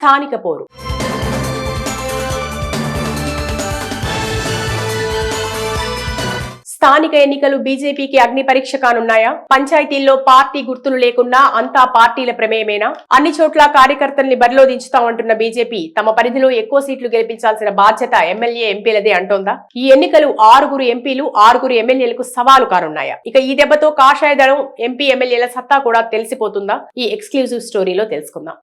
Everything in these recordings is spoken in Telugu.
స్థానిక పోరు. స్థానిక ఎన్నికలు బీజేపీకి అగ్ని పరీక్ష కానున్నాయా? పంచాయతీల్లో పార్టీ గుర్తులు లేకున్నా అంతా పార్టీల ప్రమేయమేనా? అన్ని చోట్ల కార్యకర్తల్ని బరిలో దించుతామంటున్న బీజేపీ తమ పరిధిలో ఎక్కువ సీట్లు గెలిపించాల్సిన బాధ్యత ఎమ్మెల్యే ఎంపీలదే అంటోందా? ఈ ఎన్నికలు 6 ఎంపీలు 6 ఎమ్మెల్యేలకు సవాలు కానున్నాయా? ఇక ఈ దెబ్బతో కాషాయ దళం ఎంపీ ఎమ్మెల్యేల సత్తా కూడా తెలిసిపోతుందా? ఈ ఎక్స్క్లూజివ్ స్టోరీలో తెలుసుకుందాం.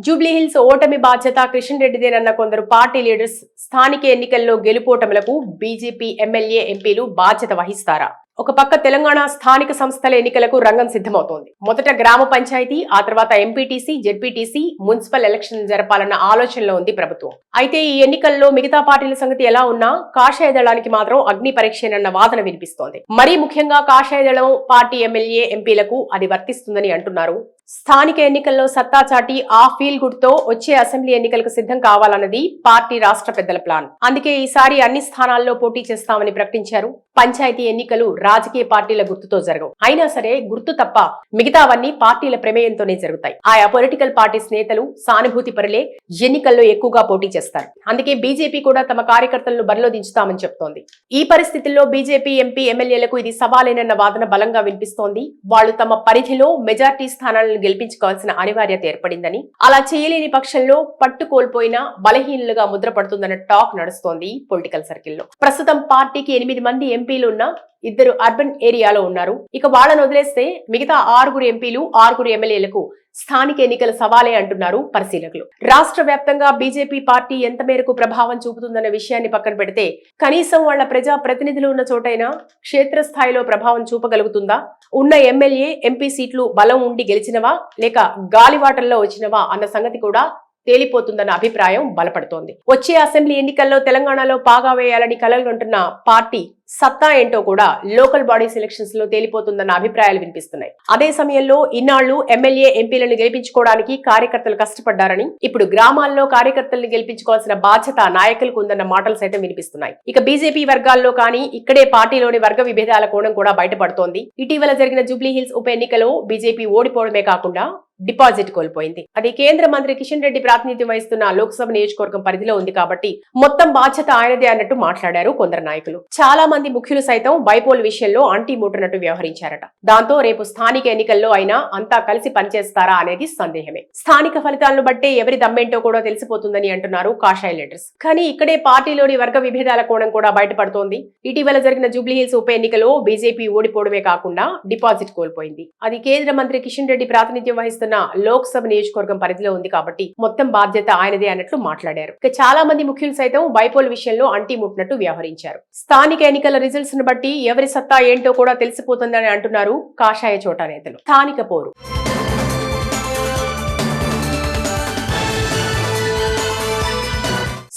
జూబ్లీహిల్స్ ఓటమి బాధ్యత కిషన్ రెడ్డిదేనన్న కొందరు పార్టీ లీడర్స్ స్థానిక ఎన్నికల్లో గెలుపోటములకు బీజేపీ ఎమ్మెల్యే ఎంపీలు బాధ్యత వహిస్తారా? ఒక పక్క తెలంగాణ స్థానిక సంస్థల ఎన్నికలకు రంగం సిద్ధమవుతోంది. మొదట గ్రామ పంచాయతీ, ఆ తర్వాత ఎంపీటీసీ, జెడ్పీటీసీ, మున్సిపల్ ఎలక్షన్ జరపాలన్న ఆలోచనలో ఉంది ప్రభుత్వం. అయితే ఈ ఎన్నికల్లో మిగతా పార్టీల సంగతి ఎలా ఉన్నా కాషాయ దళానికి మాత్రం అగ్ని పరీక్షేనన్న వాదన వినిపిస్తోంది. మరీ ముఖ్యంగా కాషాయ దళం పార్టీ ఎమ్మెల్యే ఎంపీలకు అది వర్తిస్తుందని అంటున్నారు. స్థానిక ఎన్నికల్లో సత్తా చాటి ఆ ఫీల్ గుడ్ తో వచ్చే అసెంబ్లీ ఎన్నికలకు సిద్ధం కావాలన్నది పార్టీ రాష్ట్ర పెద్దల ప్లాన్. అందుకే ఈసారి అన్ని స్థానాల్లో పోటీ చేస్తామని ప్రకటించారు. పంచాయతీ ఎన్నికలు రాజకీయ పార్టీల గుర్తుతో జరగవు. అయినా సరే గుర్తు తప్ప మిగతావన్నీ పార్టీల ప్రమేయంతోనే జరుగుతాయి. ఆయా పొలిటికల్ పార్టీస్ నేతలు సానుభూతి పరులే ఎన్నికల్లో ఎక్కువగా పోటీ చేస్తారు. అందుకే బీజేపీ కూడా తమ కార్యకర్తలను బరిలో దించుతామని చెప్తోంది. ఈ పరిస్థితుల్లో బీజేపీ ఎంపీ ఎమ్మెల్యేలకు ఇది సవాలేనన్న వాదన బలంగా వినిపిస్తోంది. వాళ్లు తమ పరిధిలో మెజార్టీ స్థానాలను గెలిపించుకోవాల్సిన అనివార్యత ఏర్పడిందని, అలా చేయలేని పక్షంలో పట్టు కోల్పోయినా బలహీనులుగా ముద్రపడుతుందన్న టాక్ నడుస్తోంది పొలిటికల్ సర్కిల్లో. ప్రస్తుతం పార్టీకి 8 మంది ఎంపీలు ఉన్న 2 అర్బన్ ఏరియాలో ఉన్నారు. ఇక వాళ్ళను వదిలేస్తే మిగతా 6 ఎంపీలు 6 ఎమ్మెల్యేలకు స్థానిక ఎన్నికల సవాలే అంటున్నారు పరిశీలకులు. రాష్ట్ర వ్యాప్తంగా బీజేపీ పార్టీ ఎంత మేరకు ప్రభావం చూపుతుందన్న విషయాన్ని పక్కన పెడితే కనీసం వాళ్ల ప్రజా ప్రతినిధులు ఉన్న చోటైనా క్షేత్రస్థాయిలో ప్రభావం చూపగలుగుతుందా? ఉన్న ఎమ్మెల్యే ఎంపీ సీట్లు బలం ఉండి గెలిచినవా లేక గాలివాటల్లో వచ్చినవా అన్న సంగతి కూడా తేలిపోతుందన్న అభిప్రాయం బలపడుతోంది. వచ్చే అసెంబ్లీ ఎన్నికల్లో తెలంగాణలో పాగా వేయాలని కలలుగంటున్న పార్టీ సత్తా ఏంటో కూడా లోకల్ బాడీ సెలక్షన్స్ లో తేలిపోతుందన్న అభిప్రాయాలు వినిపిస్తున్నాయి. అదే సమయంలో ఇన్నాళ్లు ఎమ్మెల్యే ఎంపీలను గెలిపించుకోవడానికి కార్యకర్తలు కష్టపడ్డారని, ఇప్పుడు గ్రామాల్లో కార్యకర్తలను గెలిపించుకోవాల్సిన బాధ్యత నాయకులకు ఉందన్న మాటలు సైతం వినిపిస్తున్నాయి. ఇక బీజేపీ వర్గాల్లో కానీ ఇక్కడే పార్టీలోని వర్గ విభేదాల కోణం కూడా బయటపడుతోంది. ఇటీవల జరిగిన జూబ్లీహిల్స్ ఉప ఎన్నికలో బీజేపీ ఓడిపోవడమే కాకుండా డిపాజిట్ కోల్పోయింది. అది కేంద్ర మంత్రి కిషన్ రెడ్డి ప్రాతినిధ్యం వహిస్తున్న లోక్సభ నియోజకవర్గం పరిధిలో ఉంది కాబట్టి మొత్తం బాధ్యత ఆయనదే అన్నట్టు మాట్లాడారు కొందరు నాయకులు. చాలా మంది ముఖ్యులు సైతం బైపోల్ విషయంలో అంటీ ముట్టనట్టు వ్యవహరించారట. దాంతో రేపు స్థానిక ఎన్నికల్లో అయినా అంతా కలిసి పనిచేస్తారా అనేది సందేహమే. స్థానిక ఫలితాలను బట్టే ఎవరి దమ్మేంటో కూడా తెలిసిపోతుందని అంటున్నారు కాషాయ లీడర్స్. కానీ ఇక్కడే పార్టీలోని వర్గ విభేదాల కోణం కూడా బయటపడుతోంది. ఇటీవల జరిగిన జూబ్లీహిల్స్ ఉప ఎన్నికలో బీజేపీ ఓడిపోవడమే కాకుండా డిపాజిట్ కోల్పోయింది. అది కేంద్ర మంత్రి కిషన్ రెడ్డి ప్రాతినిధ్యం వహిస్తున్న లోక్సభ నియోజకవర్గం పరిధిలో ఉంది కాబట్టి మొత్తం బాధ్యత ఆయనదే అన్నట్లు మాట్లాడారు. ఇక చాలా మంది ముఖ్యులు సైతం బైపోల్ విషయంలో అంటీ ముట్టినట్టు వ్యవహరించారు. స్థానిక ఎన్నికల రిజల్ట్స్ ను బట్టి ఎవరి సత్తా ఏంటో కూడా తెలిసిపోతుందని అంటున్నారు కాషాయ చోటా నేతలు. స్థానిక పోరు.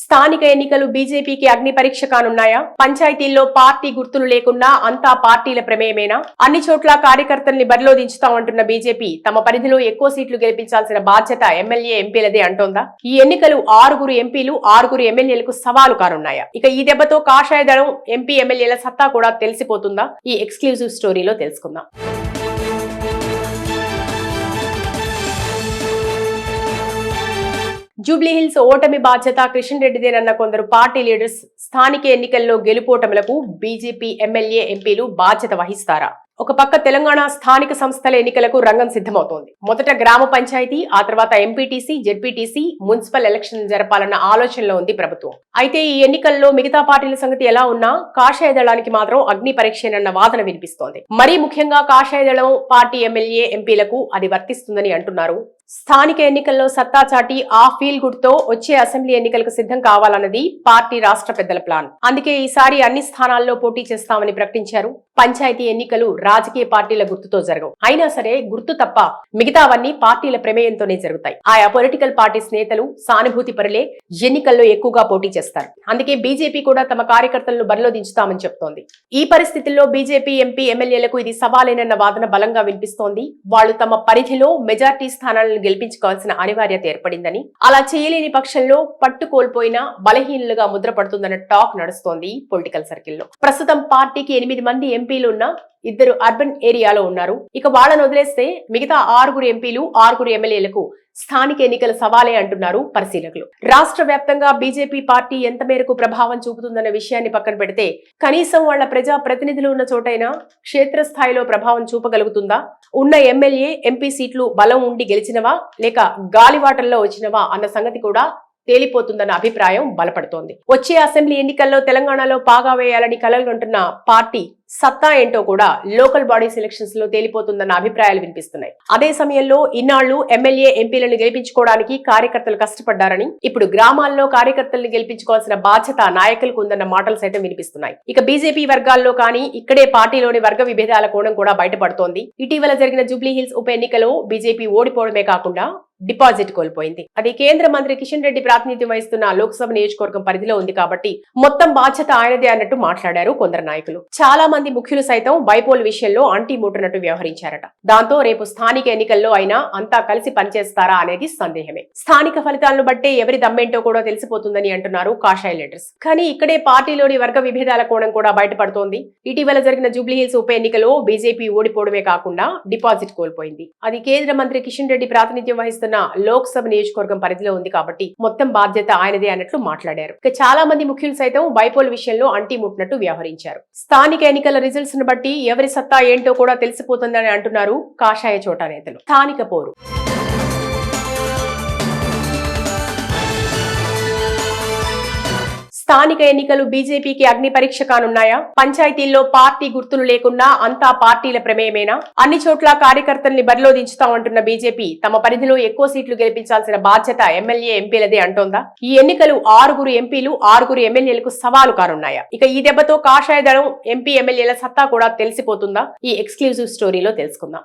స్థానిక ఎన్నికలు బీజేపీకి అగ్ని పరీక్ష కానున్నాయా? పంచాయతీల్లో పార్టీ గుర్తులు లేకున్నా అంతా పార్టీల ప్రమేయమేనా? అన్ని చోట్ల కార్యకర్తల్ని బరిలో దించుతామంటున్న బీజేపీ తమ పరిధిలో ఎక్కువ సీట్లు గెలిపించాల్సిన బాధ్యత ఎమ్మెల్యే ఎంపీలదే అంటోందా? ఈ ఎన్నికలు 6 ఎంపీలు 6 ఎమ్మెల్యేలకు సవాలు కానున్నాయా? ఇక ఈ దెబ్బతో కాషాయ దళం ఎంపీ ఎమ్మెల్యేల సత్తా కూడా తెలిసిపోతుందా? ఈ ఎక్స్క్లూజివ్ స్టోరీలో తెలుసుకుందాం. జూబ్లీహిల్స్ ఓటమి బాధ్యత కిషన్ రెడ్డిదేనన్న కొందరు పార్టీ లీడర్స్ స్థానిక ఎన్నికల్లో గెలుపోటములకు బీజేపీ ఎమ్మెల్యే ఎంపీలు బాధ్యత వహిస్తారా? ఒక పక్క తెలంగాణ స్థానిక సంస్థల ఎన్నికలకు రంగం సిద్ధమవుతోంది. మొదట గ్రామ పంచాయతీ, ఆ తర్వాత ఎంపీటీసీ, జెడ్పీటీసీ, మున్సిపల్ ఎలక్షన్ జరపాలన్న ఆలోచనలో ఉంది ప్రభుత్వం. అయితే ఈ ఎన్నికల్లో మిగతా పార్టీల సంగతి ఎలా ఉన్నా కాషాయ దళానికి మాత్రం అగ్ని పరీక్షేనన్న వాదన వినిపిస్తోంది. మరీ ముఖ్యంగా కాషాయ దళం పార్టీ ఎమ్మెల్యే ఎంపీలకు అది వర్తిస్తుందని అంటున్నారు. స్థానిక ఎన్నికల్లో సత్తా చాటి ఆ ఫీల్ గుడ్ తో వచ్చే అసెంబ్లీ ఎన్నికలకు సిద్ధం కావాలన్నది పార్టీ రాష్ట్ర పెద్దల ప్లాన్. అందుకే ఈసారి అన్ని స్థానాల్లో పోటీ చేస్తామని ప్రకటించారు. పంచాయతీ ఎన్నికలు రాజకీయ పార్టీల గుర్తుతో జరగవు. అయినా సరే గుర్తు తప్ప మిగతావన్నీ పార్టీల ప్రమేయంతోనే జరుగుతాయి. ఆయా పొలిటికల్ పార్టీస్ నేతలు సానుభూతి పరులే ఎన్నికల్లో ఎక్కువగా పోటీ చేస్తారు. అందుకే బీజేపీ కూడా తమ కార్యకర్తలను బరిలో దించుతామని చెప్తోంది. ఈ పరిస్థితుల్లో బీజేపీ ఎంపీ ఎమ్మెల్యేలకు ఇది సవాలేనన్న వాదన బలంగా వినిపిస్తోంది. వాళ్లు తమ పరిధిలో మెజార్టీ స్థానాలను గెలిపించుకోవాల్సిన అనివార్యత ఏర్పడిందని, అలా చేయలేని పక్షంలో పట్టు కోల్పోయినా బలహీనులుగా ముద్రపడుతుందన్న టాక్ నడుస్తోంది పొలిటికల్ సర్కిల్లో. ప్రస్తుతం పార్టీకి 8 మంది ఎంపీలు ఉన్న 2 అర్బన్ ఏరియాలో ఉన్నారు. ఇక వాళ్ళను వదిలేస్తే మిగతా 6 ఎంపీలు 6 ఎమ్మెల్యేలకు స్థానిక ఎన్నికల సవాలే అంటున్నారు పరిశీలకులు. రాష్ట్ర వ్యాప్తంగా బీజేపీ పార్టీ ఎంత మేరకు ప్రభావం చూపుతుందన్న విషయాన్ని పక్కన పెడితే కనీసం వాళ్ల ప్రజా ప్రతినిధులు ఉన్న చోటైనా క్షేత్రస్థాయిలో ప్రభావం చూపగలుగుతుందా? ఉన్న ఎమ్మెల్యే ఎంపీ సీట్లు బలం ఉండి గెలిచినవా లేక గాలివాటల్లో వచ్చినవా అన్న సంగతి కూడా తేలిపోతుందన్న అభిప్రాయం బలపడుతోంది. వచ్చే అసెంబ్లీ ఎన్నికల్లో తెలంగాణలో పాగా వేయాలని కలలుగంటున్న పార్టీ సత్తా ఏంటో కూడా లోకల్ బాడీ సెలక్షన్స్ లో తేలిపోతుందన్న అభిప్రాయాలు వినిపిస్తున్నాయి. అదే సమయంలో ఇన్నాళ్లు ఎమ్మెల్యే ఎంపీలను గెలిపించుకోవడానికి కార్యకర్తలు కష్టపడ్డారని, ఇప్పుడు గ్రామాల్లో కార్యకర్తలను గెలిపించుకోవాల్సిన బాధ్యత నాయకులకు ఉందన్న మాటలు సైతం వినిపిస్తున్నాయి. ఇక బీజేపీ వర్గాల్లో కానీ ఇక్కడే పార్టీలోని వర్గ విభేదాల కోణం కూడా బయటపడుతోంది. ఇటీవల జరిగిన జూబ్లీ హిల్స్ ఉప ఎన్నికలో బీజేపీ ఓడిపోవడమే కాకుండా డిపాజిట్ కోల్పోయింది. అది కేంద్ర మంత్రి కిషన్ రెడ్డి ప్రాతినిధ్యం వహిస్తున్న లోక్సభ నియోజకవర్గం పరిధిలో ఉంది కాబట్టి మొత్తం బాధ్యత ఆయనదే అన్నట్టు మాట్లాడారు కొందరు నాయకులు. చాలా మంది ముఖ్యులు సైతం బైపోల్ విషయంలో అంటీ ముట్టనట్టు వ్యవహరించారట. దాంతో రేపు స్థానిక ఎన్నికల్లో అయినా అంతా కలిసి పనిచేస్తారా అనేది సందేహమే. స్థానిక ఫలితాలను బట్టే ఎవరి దమ్మేంటో కూడా తెలిసిపోతుందని అంటున్నారు కాషాయ లీడర్స్. కానీ ఇక్కడే పార్టీలోని వర్గ విభేదాల కోణం కూడా బయటపడుతోంది. ఇటీవల జరిగిన జూబ్లీ హిల్స్ ఉప ఎన్నికలో బీజేపీ ఓడిపోవడమే కాకుండా డిపాజిట్ కోల్పోయింది. అది కేంద్ర మంత్రి కిషన్ రెడ్డి ప్రాతినిధ్యం వహిస్తున్న లోక్సభ నియోజకవర్గం పరిధిలో ఉంది కాబట్టి మొత్తం బాధ్యత ఆయనదే అన్నట్లు మాట్లాడారు. ఇక చాలా మంది ముఖ్యులు సైతం బైపోల్ విషయంలో అంటీ ముట్టినట్టు వ్యవహరించారు. స్థానిక ఎన్నికల రిజల్ట్స్ ను బట్టి ఎవరి సత్తా ఏంటో కూడా తెలిసిపోతుందని అంటున్నారు కాషాయ చోటా నేతలు. స్థానిక పోరు స్థానిక ఎన్నికలు బీజేపీకి అగ్ని పరీక్ష కానున్నాయా? పంచాయతీల్లో పార్టీ గుర్తులు లేకున్నా అంతా పార్టీల ప్రమేయమేనా? అన్ని చోట్ల కార్యకర్తల్ని బరిలో దించుతామంటున్న బీజేపీ తమ పరిధిలో ఎక్కువ సీట్లు గెలిపించాల్సిన బాధ్యత ఎమ్మెల్యే ఎంపీలదే అంటోందా? ఈ ఎన్నికలు 6 ఎంపీలు 6 ఎమ్మెల్యేలకు సవాలు కానున్నాయా? ఇక ఈ దెబ్బతో కాషాయ దళం ఎంపీ ఎమ్మెల్యేల సత్తా కూడా తెలిసిపోతుందా? ఈ ఎక్స్క్లూజివ్ స్టోరీలో తెలుసుకుందాం.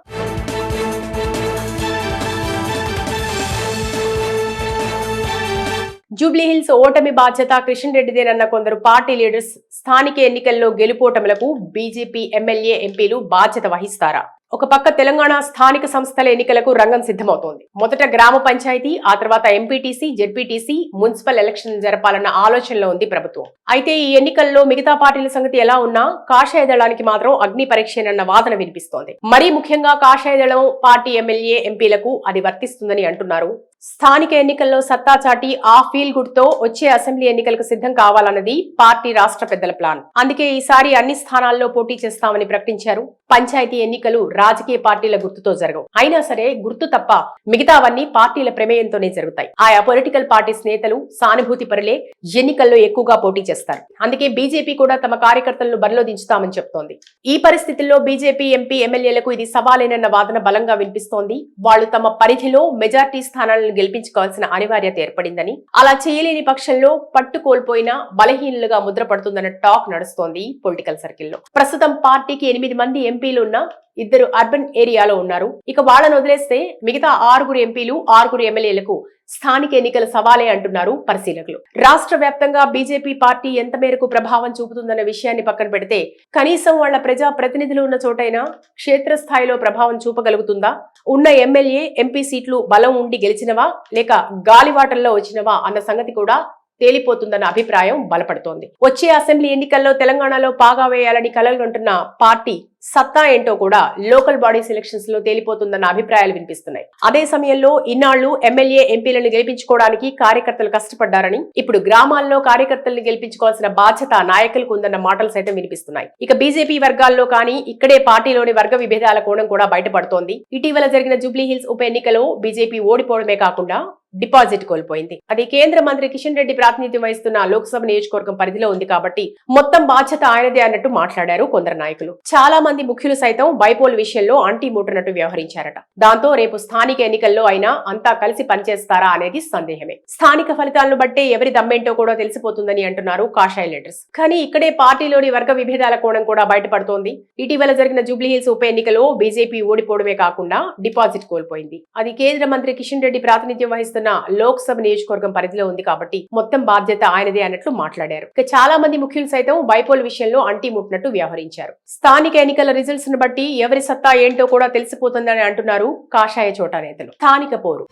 జూబ్లీ హిల్స్ ఓటమి బాధ్యత కిషన్ రెడ్డిదేనన్న కొందరు పార్టీ లీడర్స్ స్థానిక ఎన్నికల్లో గెలుపోటములకు బీజేపీ ఎమ్మెల్యే ఎంపీలు బాధ్యత వహిస్తారా? ఒక పక్క తెలంగాణ స్థానిక సంస్థల ఎన్నికలకు రంగం సిద్ధమవుతోంది. మొదట గ్రామ పంచాయతీ, ఆ తర్వాత ఎంపీటీసీ, జెడ్పీటీసీ, మున్సిపల్ ఎలక్షన్ జరపాలన్న ఆలోచనలో ఉంది ప్రభుత్వం. అయితే ఈ ఎన్నికల్లో మిగతా పార్టీల సంగతి ఎలా ఉన్నా కాషాయ దళానికి మాత్రం అగ్ని పరీక్షేనన్న వాదన వినిపిస్తోంది. మరీ ముఖ్యంగా కాషాయ దళం పార్టీ ఎమ్మెల్యే ఎంపీలకు అది వర్తిస్తుందని అంటున్నారు. స్థానిక ఎన్నికల్లో సత్తా చాటి ఆ ఫీల్ గుడ్ తో వచ్చే అసెంబ్లీ ఎన్నికలకు సిద్ధం కావాలన్నది పార్టీ రాష్ట్ర పెద్దల ప్లాన్. అందుకే ఈసారి అన్ని స్థానాల్లో పోటీ చేస్తామని ప్రకటించారు. పంచాయతీ ఎన్నికలు రాజకీయ పార్టీల గుర్తుతో జరగవు. అయినా సరే గుర్తు తప్ప మిగతావన్నీ పార్టీల ప్రమేయంతోనే జరుగుతాయి. ఆయా పొలిటికల్ పార్టీస్ నేతలు సానుభూతి పరులే ఎన్నికల్లో ఎక్కువగా పోటీ చేస్తారు. అందుకే బీజేపీ కూడా తమ కార్యకర్తలను బరిలో దించుతామని చెప్తోంది. ఈ పరిస్థితుల్లో బీజేపీ ఎంపీ ఎమ్మెల్యేలకు ఇది సవాలేనన్న వాదన బలంగా వినిపిస్తోంది. వాళ్లు తమ పరిధిలో మెజార్టీ స్థానాలను గెలిపించుకోవాల్సిన అనివార్యత ఏర్పడిందని, అలా చేయలేని పక్షంలో పట్టు కోల్పోయినా బలహీనులుగా ముద్రపడుతుందన్న టాక్ నడుస్తోంది పొలిటికల్ సర్కిల్లో. ప్రస్తుతం పార్టీకి 8 మంది ఎంపీలు ఉన్న 2 అర్బన్ ఏరియాలో ఉన్నారు. ఇక వాళ్ళను వదిలేస్తే మిగతా 6 ఎంపీలు 6 ఎమ్మెల్యేలకు స్థానిక ఎన్నికల సవాలే అంటున్నారు పరిశీలకులు. రాష్ట్ర వ్యాప్తంగా బీజేపీ పార్టీ ఎంత మేరకు ప్రభావం చూపుతుందన్న విషయాన్ని పక్కన పెడితే కనీసం వాళ్ల ప్రజా ప్రతినిధులు ఉన్న చోటైనా క్షేత్రస్థాయిలో ప్రభావం చూపగలుగుతుందా? ఉన్న ఎమ్మెల్యే ఎంపీ సీట్లు బలం ఉండి గెలిచినవా లేక గాలివాటల్లో వచ్చినవా అన్న సంగతి కూడా తేలిపోతుందన్న అభిప్రాయం బలపడుతోంది. వచ్చే అసెంబ్లీ ఎన్నికల్లో తెలంగాణలో పాగా వేయాలని కలలుగంటున్న పార్టీ సత్తా ఏంటో కూడా లోకల్ బాడీ సెలక్షన్స్ లో తేలిపోతుందన్న అభిప్రాయాలు వినిపిస్తున్నాయి. అదే సమయంలో ఇన్నాళ్లు ఎమ్మెల్యే ఎంపీలను గెలిపించుకోవడానికి కార్యకర్తలు కష్టపడ్డారని, ఇప్పుడు గ్రామాల్లో కార్యకర్తల్ని గెలిపించుకోవాల్సిన బాధ్యత నాయకులకు ఉందన్న మాటలు సైతం వినిపిస్తున్నాయి. ఇక బీజేపీ వర్గాల్లో కానీ ఇక్కడే పార్టీలోని వర్గ విభేదాల కోణం కూడా బయటపడుతోంది. ఇటీవల జరిగిన జూబ్లీ హిల్స్ ఉప ఎన్నికలో బీజేపీ ఓడిపోవడమే కాకుండా డిపాజిట్ కోల్పోయింది. అది కేంద్ర మంత్రి కిషన్ రెడ్డి ప్రాతినిధ్యం వహిస్తున్న లోక్సభ నియోజకవర్గం పరిధిలో ఉంది కాబట్టి మొత్తం బాధ్యత ఆయనదే అన్నట్టు మాట్లాడారు కొందరు నాయకులు. చాలా మంది ముఖ్యులు సైతం బైపోల్ విషయంలో అంటీ ముట్టనట్టు వ్యవహరించారట. దాంతో రేపు స్థానిక ఎన్నికల్లో అయినా అంతా కలిసి పనిచేస్తారా అనేది సందేహమే. స్థానిక ఫలితాలను బట్టే ఎవరి దమ్మేంటో కూడా తెలిసిపోతుందని అంటున్నారు కాషాయ లీడర్స్. కానీ ఇక్కడే పార్టీలోని వర్గ విభేదాల కోణం కూడా బయటపడుతోంది. ఇటీవల జరిగిన జూబ్లీ హిల్స్ ఉప ఎన్నికలో బీజేపీ ఓడిపోవడమే కాకుండా డిపాజిట్ కోల్పోయింది. అది కేంద్ర మంత్రి కిషన్ రెడ్డి ప్రాతినిధ్యం వహిస్తున్న లోక్సభ నియోజకవర్గం పరిధిలో ఉంది కాబట్టి మొత్తం బాధ్యత ఆయనదే అన్నట్లు మాట్లాడారు. ఇక చాలా మంది ముఖ్యులు సైతం బైపోల్ విషయంలో అంటీ ముట్టినట్టు వ్యవహరించారు. స్థానిక ఎన్నికల రిజల్ట్స్ ను బట్టి ఎవరి సత్తా ఏంటో కూడా తెలిసిపోతుందని అంటున్నారు కాషాయ చోటా నేతలు. స్థానిక పోరు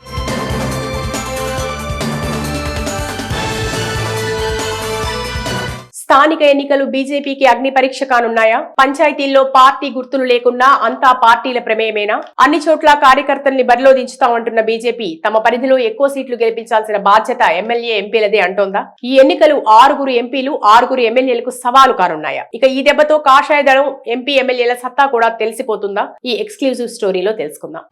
స్థానిక ఎన్నికలు బీజేపీకి అగ్ని పరీక్ష కానున్నాయా? పంచాయతీల్లో పార్టీ గుర్తులు లేకున్నా అంతా పార్టీల ప్రమేయమేనా? అన్ని చోట్ల కార్యకర్తల్ని బరిలో దించుతామంటున్న బీజేపీ తమ పరిధిలో ఎక్కువ సీట్లు గెలిపించాల్సిన బాధ్యత ఎమ్మెల్యే ఎంపీలదే అంటోందా? ఈ ఎన్నికలు 6 ఎంపీలు 6 ఎమ్మెల్యేలకు సవాలు కానున్నాయా? ఇక ఈ దెబ్బతో కాషాయ దళం ఎంపీ ఎమ్మెల్యేల సత్తా కూడా తెలిసిపోతుందా? ఈ ఎక్స్క్లూజివ్ స్టోరీలో తెలుసుకుందాం.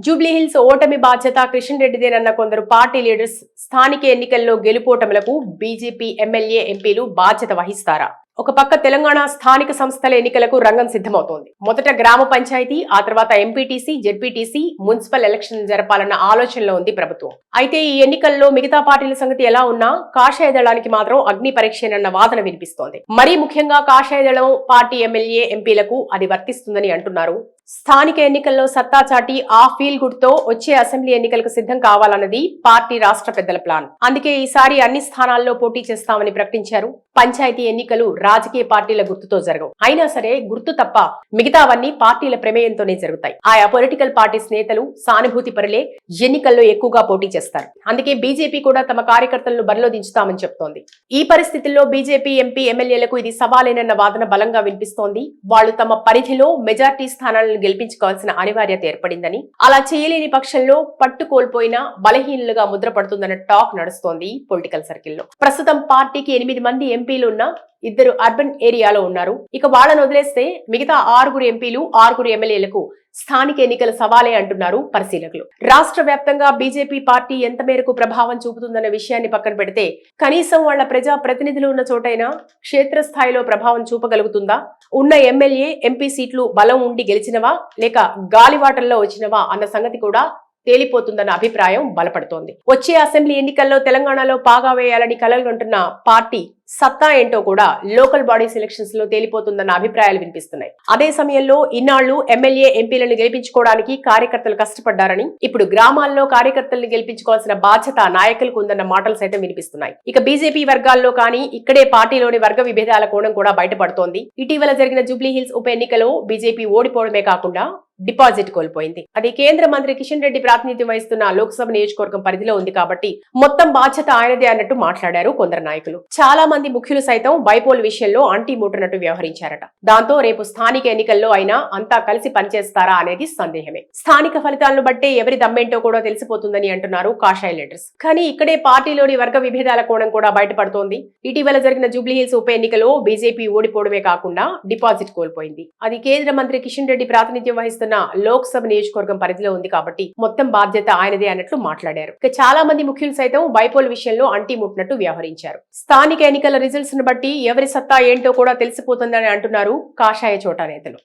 జూబ్లీహిల్స్ ఓటమి బాధ్యత కిషన్ రెడ్డిదేనన్న కొందరు పార్టీ లీడర్స్ స్థానిక ఎన్నికల్లో గెలుపోటములకు బీజేపీ ఎమ్మెల్యే ఎంపీలు బాధ్యత వహిస్తారా? ఒక పక్క తెలంగాణ స్థానిక సంస్థల ఎన్నికలకు రంగం సిద్ధమవుతోంది. మొదట గ్రామ పంచాయతీ, ఆ తర్వాత ఎంపీటీసీ, జెడ్పీటీసీ, మున్సిపల్ ఎలక్షన్ జరపాలన్న ఆలోచనలో ఉంది ప్రభుత్వం. అయితే ఈ ఎన్నికల్లో మిగతా పార్టీల సంగతి ఎలా ఉన్నా కాషాయ దళానికి మాత్రం అగ్ని పరీక్షేనన్న వాదన వినిపిస్తోంది. మరీ ముఖ్యంగా కాషాయ దళం పార్టీ ఎమ్మెల్యే ఎంపీలకు అది వర్తిస్తుందని అంటున్నారు. స్థానిక ఎన్నికల్లో సత్తా చాటి ఆ ఫీల్ గుడ్ తో వచ్చే అసెంబ్లీ ఎన్నికలకు సిద్ధం కావాలన్నది పార్టీ రాష్ట్ర పెద్దల ప్లాన్. అందుకే ఈసారి అన్ని స్థానాల్లో పోటీ చేస్తామని ప్రకటించారు. పంచాయతీ ఎన్నికలు రాజకీయ పార్టీల గుర్తుతో జరగవు. అయినా సరే గుర్తు తప్ప మిగతావన్నీ పార్టీల ప్రమేయంతోనే జరుగుతాయి. ఆయా పొలిటికల్ పార్టీస్ నేతలు సానుభూతి పరులే ఎన్నికల్లో ఎక్కువగా పోటీ చేస్తారు. అందుకే బీజేపీ కూడా తమ కార్యకర్తలను బరిలో దించుతామని చెప్తోంది. ఈ పరిస్థితుల్లో బీజేపీ ఎంపీ ఎమ్మెల్యేలకు ఇది సవాలేనన్న వాదన బలంగా వినిపిస్తోంది. వాళ్లు తమ పరిధిలో మెజార్టీ స్థానాలను గెలిపించుకోవాల్సిన అనివార్యత ఏర్పడిందని, అలా చేయలేని పక్షంలో పట్టు కోల్పోయినా బలహీనులుగా ముద్రపడుతుందన్న టాక్ నడుస్తోంది పొలిటికల్ సర్కిల్లో. ప్రస్తుతం పార్టీకి 8 మంది ఎంపీలు ఉన్న 2 అర్బన్ ఏరియాలో ఉన్నారు. ఇక వాళ్ళను వదిలేస్తే మిగతా 6 ఎంపీలు 6 ఎమ్మెల్యేలకు స్థానిక ఎన్నికల సవాలే అంటున్నారు పరిశీలకులు. రాష్ట్ర వ్యాప్తంగా బీజేపీ పార్టీ ఎంత మేరకు ప్రభావం చూపుతుందన్న విషయాన్ని పక్కన పెడితే కనీసం వాళ్ల ప్రజా ప్రతినిధులు ఉన్న చోటైనా క్షేత్రస్థాయిలో ప్రభావం చూపగలుగుతుందా? ఉన్న ఎమ్మెల్యే ఎంపీ సీట్లు బలం ఉండి గెలిచినవా లేక గాలివాటల్లో వచ్చినవా అన్న సంగతి కూడా తేలిపోతుందన్న అభిప్రాయం బలపడుతోంది. వచ్చే అసెంబ్లీ ఎన్నికల్లో తెలంగాణలో పాగా వేయాలని కలలుగంటున్న పార్టీ సత్తా ఏంటో కూడా లోకల్ బాడీస్ ఎలక్షన్స్ లో తేలిపోతుందన్న అభిప్రాయాలు వినిపిస్తున్నాయి. అదే సమయంలో ఇన్నాళ్లు ఎమ్మెల్యే ఎంపీలను గెలిపించుకోవడానికి కార్యకర్తలు కష్టపడ్డారని, ఇప్పుడు గ్రామాల్లో కార్యకర్తలను గెలిపించుకోవాల్సిన బాధ్యత నాయకులకు ఉందన్న మాటలు సైతం వినిపిస్తున్నాయి. ఇక బీజేపీ వర్గాల్లో కానీ ఇక్కడే పార్టీలోని వర్గ విభేదాల కోణం కూడా బయటపడుతోంది. ఇటీవల జరిగిన జూబ్లీహిల్స్ ఉప ఎన్నికలో బీజేపీ ఓడిపోవడమే కాకుండా డిపాజిట్ కోల్పోయింది. అది కేంద్ర మంత్రి కిషన్ రెడ్డి ప్రాతినిధ్యం వహిస్తున్న లోక్సభ నియోజకవర్గం పరిధిలో ఉంది కాబట్టి మొత్తం బాధ్యత ఆయనదే అన్నట్టు మాట్లాడారు కొందరు నాయకులు. చాలా మంది ముఖ్యులు సైతం బైపోల్ విషయంలో అంటీ ముట్టనట్టు వ్యవహరించారట. దాంతో రేపు స్థానిక ఎన్నికల్లో అయినా అంతా కలిసి పనిచేస్తారా అనేది సందేహమే. స్థానిక ఫలితాలను బట్టే ఎవరి దమ్మేంటో కూడా తెలిసిపోతుందని అంటున్నారు కాషాయ లీడర్స్. కానీ ఇక్కడే పార్టీలోని వర్గ విభేదాల కోణం కూడా బయటపడుతోంది. ఇటీవల జరిగిన జూబ్లీహిల్స్ ఉప ఎన్నికలో బీజేపీ ఓడిపోవడమే కాకుండా డిపాజిట్ కోల్పోయింది. అది కేంద్ర మంత్రి కిషన్ రెడ్డి ప్రాతినిధ్యం వహిస్తున్న లోక్సభ నియోజకవర్గం పరిధిలో ఉంది కాబట్టి మొత్తం బాధ్యత ఆయనదే అన్నట్లు మాట్లాడారు. ఇక చాలా మంది ముఖ్యులు సైతం బైపోల్ విషయంలో అంటీ ముట్టినట్టు వ్యవహరించారు. స్థానిక ఎన్నికల రిజల్ట్స్ ను బట్టి ఎవరి సత్తా ఏంటో కూడా తెలిసిపోతుందని అంటున్నారు కాషాయ చోటా నేతలు.